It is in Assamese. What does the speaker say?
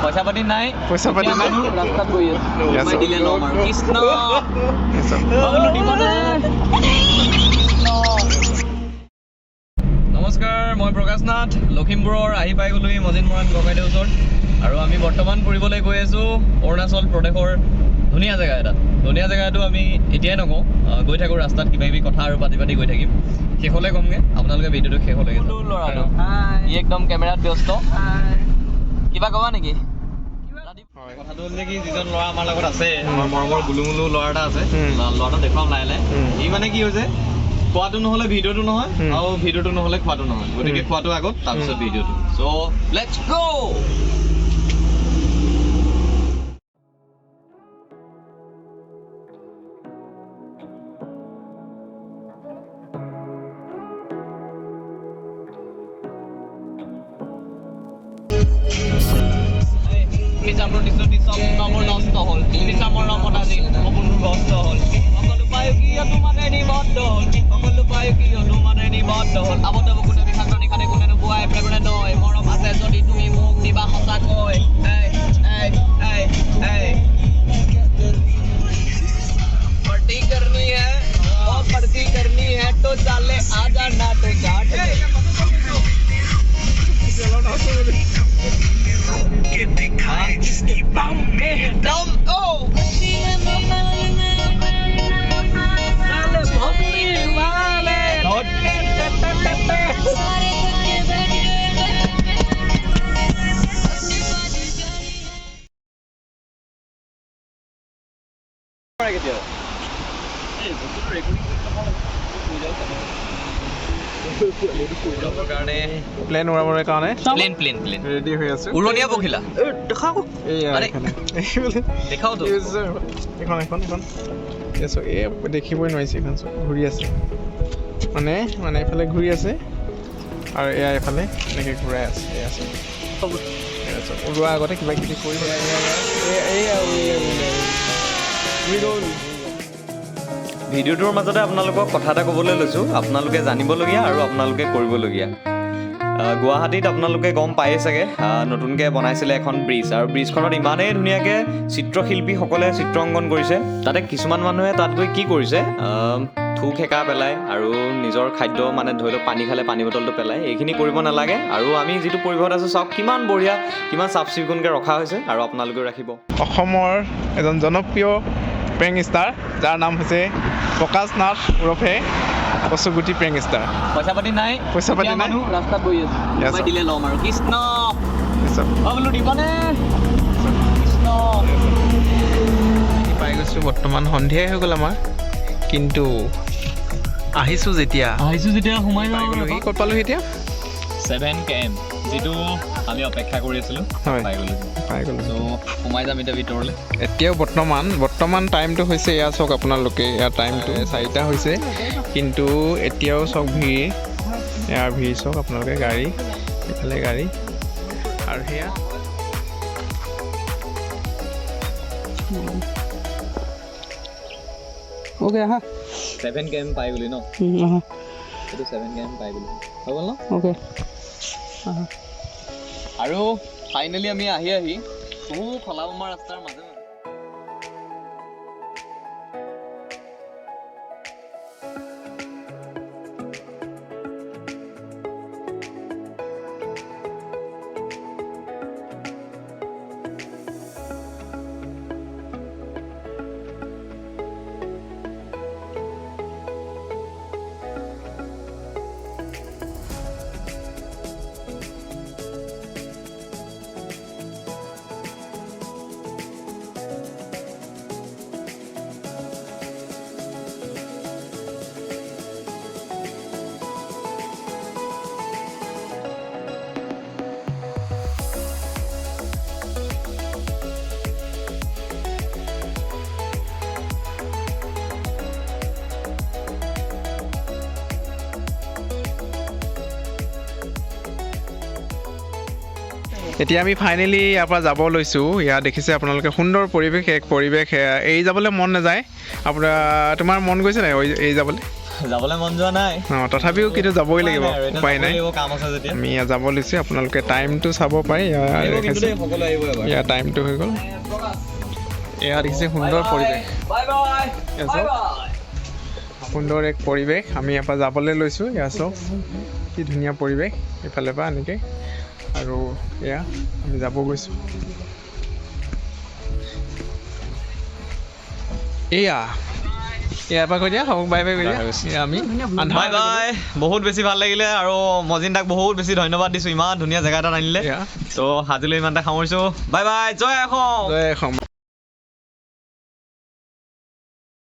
পইচা পাতি নাই ৰাস্তাত গৈ আছো দিলে লম আৰু কৃষ্ণ নমস্কাৰ মই প্ৰকাশ নাথ লখিমপুৰৰ আহি পাই গ'লো মজিনমৰান ককাইদেউৰ ওচৰত আৰু আমি বৰ্তমান ফুৰিবলৈ গৈ আছো অৰুণাচল প্ৰদেশৰ ধুনীয়া জেগা এটা ধুনীয়া জেগাটো আমি এতিয়াই নকওঁ গৈ থাকোঁ ৰাস্তাত কিবা কিবি কথা আৰু পাতি পাতি গৈ থাকিম শেষলৈ ক'মগৈ আপোনালোকে ভিডিঅ'টো শেষলৈকে ল'ৰাটো ই একদম কেমেৰাত ব্যস্ত কিবা ক'বা নেকি কথাটো হ'ল নেকি যিজন ল'ৰা আমাৰ লগত আছে মৰমৰ গুলুমুলু ল'ৰা এটা আছে ল'ৰাটো দেখুৱাম লাহে লাহে ই মানে কি হৈছে খোৱাটো নহ'লে ভিডিঅ'টো নহয় আৰু ভিডিঅ'টো নহ'লে খোৱাটো নহয় গতিকে খোৱাটো আগত তাৰপিছত ভিডিঅ'টো চ' লেটছ গ' মিছামৰ নষ্ট হ'ল মিছামৰ ৰঙত আজি সপোনবোৰ নষ্ট হ'ল সকলো পায় কি অনুমানে নিবদ্ধ হ'ল সকলো পায় কি অনুমানে নিবদ্ধ হ'ল আবদ্ধ কোনে বিখান্ত নিখানে কোনে নোপোৱাই প্ৰেমে নয় মৰম আছে যদি তুমি মোক দিবা সঁচাকৈ পাৰ্টি करनी है और पार्टी करनी है तो चाले आजा ना तो चाट के दिखाए जिसकी बम में दम ओ साले भोपली वाले लौट প্লেন উৰাবৰ কাৰণে প্লেন ৰেডি হৈ আছো উৰণীয়া পখিলা দেখাও দেখাও তো এখন এই দেখিবই নোৱাৰিছে এখন ঘূৰি আছে মানে এইফালে ঘূৰি আছে আৰু এয়া এইফালে এনেকৈ ঘূৰাই আছে এয়া আছে উৰোৱাৰ আগতে কিবা কিবি কৰি ভিডিঅ'টোৰ মাজতে আপোনালোকক কথা এটা ক'বলৈ লৈছোঁ আপোনালোকে জানিবলগীয়া আৰু আপোনালোকে কৰিবলগীয়া গুৱাহাটীত আপোনালোকে গম পায়েই চাগে নতুনকৈ বনাইছিলে এখন ব্ৰিজ আৰু ব্ৰিজখনত ইমানেই ধুনীয়াকৈ চিত্ৰশিল্পীসকলে চিত্ৰ অংকন কৰিছে তাতে কিছুমান মানুহে তাত গৈ কি কৰিছে থু খেকা পেলায় আৰু নিজৰ খাদ্য মানে ধৰি লওক পানী খালে পানী বটলটো পেলায় এইখিনি কৰিব নালাগে আৰু আমি যিটো পৰিৱেশত আছোঁ চাওক কিমান বঢ়িয়া কিমান চাফ চিকুণকৈ ৰখা হৈছে আৰু আপোনালোকেও ৰাখিব অসমৰ এজন জনপ্ৰিয় প্ৰেংষ্টাৰ যাৰ নাম হৈছে প্ৰকাশ নাথ ওৰফে কসুগুটি প্ৰেংষ্টাৰ পইচা পাতি নাই ৰাস্তাত গৈ আছো দিলে ল'ম আৰু কৃষ্ণ বোলো দিবানে কৃষ্ণ পাই গৈছোঁ বৰ্তমান সন্ধিয়াই হৈ গ'ল আমাৰ কিন্তু আহিছোঁ যেতিয়া সোমাই যাওঁ ক'ত পালোহি এতিয়া 7 km যিটো আমি অপেক্ষা কৰি আছিলোঁ পাই গ'লো সোমাই যাম এতিয়া ভিতৰলৈ এতিয়াও বৰ্তমান টাইমটো হৈছে এয়া চাওক আপোনালোকে ইয়াৰ টাইমটো 4টা হৈছে কিন্তু এতিয়াও চাওক ভিৰ ইয়াৰ ভিৰ চাওক আপোনালোকে গাড়ী এইফালে গাড়ী আৰু সেয়া ओके हाँ 7 km পাই গ'লি ন এইটো 7 km পাই গ'লি হৈ গ'ল ন ओके আৰু ফাইনেলি আমি আহি বহু খলাবমা ৰাস্তাৰ মাজে এতিয়া আমি ফাইনেলি ইয়াৰ পৰা যাব লৈছোঁ ইয়াত দেখিছে আপোনালোকে সুন্দৰ পৰিৱেশ এক পৰিৱেশ এৰি যাবলৈ মন নাযায় আপোনাৰ তোমাৰ মন গৈছে নাই এৰি যাবলৈ যাবলৈ মন যোৱা নাই তথাপিও কিন্তু যাবই লাগিব উপায় নাই কাম আছে যেতিয়া আমি যাব লৈছোঁ আপোনালোকে টাইমটো চাব পাৰে ইয়াৰ টাইমটো হৈ গ'ল এয়া দেখিছে সুন্দৰ পৰিৱেশ সুন্দৰ এক পৰিৱেশ আমি ইয়াৰ পৰা যাবলৈ লৈছোঁ এয়া চাওক কি ধুনীয়া পৰিৱেশ এইফালে পৰা এনেকৈ আৰু এয়া আমি যাব গৈছোঁ এয়া ইয়াৰ পৰা কৈ দিয়া হ'ব বাই বাই কৈ দিয়া আমি বাই বাই বহুত বেছি ভাল লাগিলে আৰু মজিন দাক বহুত বেছি ধন্যবাদ দিছোঁ ইমান ধুনীয়া জেগা এটাত আনিলে ত' আজিলৈ ইমানটা সামৰিছোঁ বাই বাই জয় অসম